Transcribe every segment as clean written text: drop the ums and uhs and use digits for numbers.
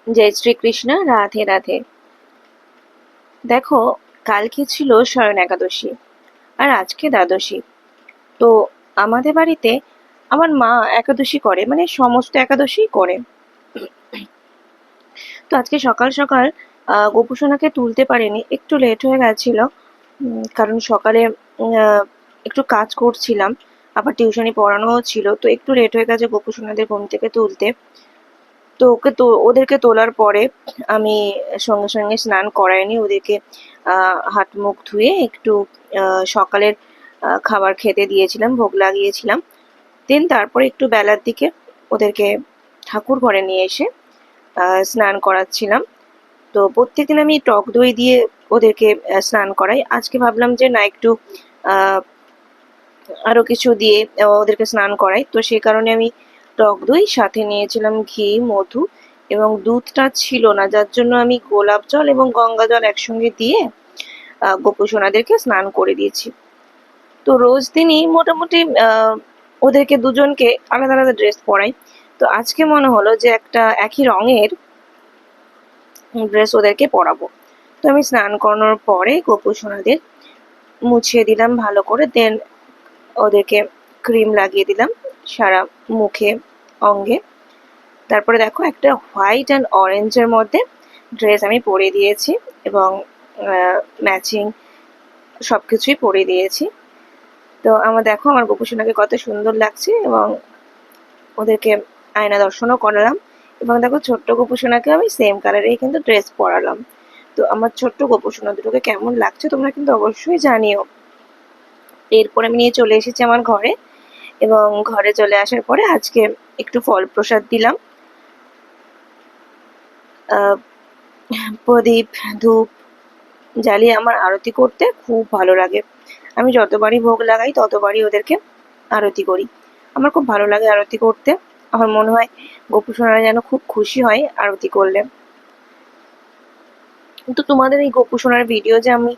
জয় শ্রীকৃষ্ণ, রাধে রাধে। দেখো, কালকে ছিল শয়ন একাদশী আর আজকে দ্বাদশী। তো আমাদের বাড়িতে আমার মা একাদশী করে, মানে সমস্ত একাদশী করে। তো আজকে সকাল সকাল গোপুসোনাকে তুলতে পারিনি, একটু লেট হয়ে গেছিল। কারণ সকালে একটু কাজ করছিলাম, আবার টিউশনি পড়ানোও ছিল, তো একটু লেট হয়ে গেছে গোপুসোনাদের ঘুম থেকে তুলতে। তো ওদেরকে তোলার পরে আমি সঙ্গে সঙ্গে স্নান করাইনি ওদেরকে। হাত মুখ ধুয়ে একটু সকালের খাবার খেতে দিয়েছিলাম, ভোগ লাগিয়েছিলাম। দেন তারপরে একটু বেলার দিকে ওদেরকে ঠাকুর ঘরে নিয়ে এসে স্নান করাচ্ছিলাম। তো প্রত্যেকদিন আমি টক দই দিয়ে ওদেরকে স্নান করাই। আজকে ভাবলাম যে না, একটু আহ আরো কিছু দিয়ে ওদেরকে স্নান করাই। তো সেই কারণে আমি টক দই, সাথে নিয়েছিলাম ঘি, মধু এবং দুধটা ছিল না, যার জন্য আমি গোলাপ জল এবং গঙ্গা জল একসঙ্গে দিয়ে গোপু সোনাদেরকে স্নান করে দিয়েছি। তো রোজ দিনই মোটামুটি ওদেরকে দুজনকে আলাদা আলাদা ড্রেস পরাই। তো আজকে মনে হলো যে একটা একই রঙের ড্রেস ওদেরকে পরাবো। তো আমি স্নান করানোর পরে গোপু সোনাদের মুছিয়ে দিলাম ভালো করে। দেন ওদেরকে ক্রিম লাগিয়ে দিলাম সারা মুখে, অঙ্গে। তারপরে দেখো, একটা হোয়াইট অ্যান্ড অরেঞ্জের মধ্যে ড্রেস আমি পরিয়ে দিয়েছি এবং ম্যাচিং সবকিছুই পরিয়ে দিয়েছি। তো দেখো আমার গোপুসোনাকে কত সুন্দর লাগছে, এবং ওদেরকে আয়না দর্শনও করালাম। এবং দেখো, ছোট্ট গোপুসোনাকে আমি সেম কালারেই কিন্তু ড্রেস পরালাম। তো আমার ছোট্ট গোপুসোনা দুটোকে কেমন লাগছে তোমরা কিন্তু অবশ্যই জানিও। এরপরে আমি নিয়ে চলে এসেছি আমার ঘরে, এবং ঘরে চলে আসার পরে আজকে একটু ফল প্রসাদ দিলাম। আহ প্রদীপ, ধূপ জ্বালিয়ে আমার আরতি করতে খুব ভালো লাগে। আমি যতবারই ভোগ লাগাই ততবারই ওদেরকে আরতি করি। আমার খুব ভালো লাগে আরতি করতে। আমার মনে হয় গোপুসোনারা যেন খুব খুশি হয় আরতি করলে। তো তোমাদের এই গোপুসোনার ভিডিও যে আমি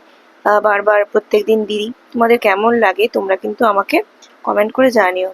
বারবার প্রত্যেকদিন দিই, তোমাদের কেমন লাগে তোমরা কিন্তু আমাকে কমেন্ট করে জানিও।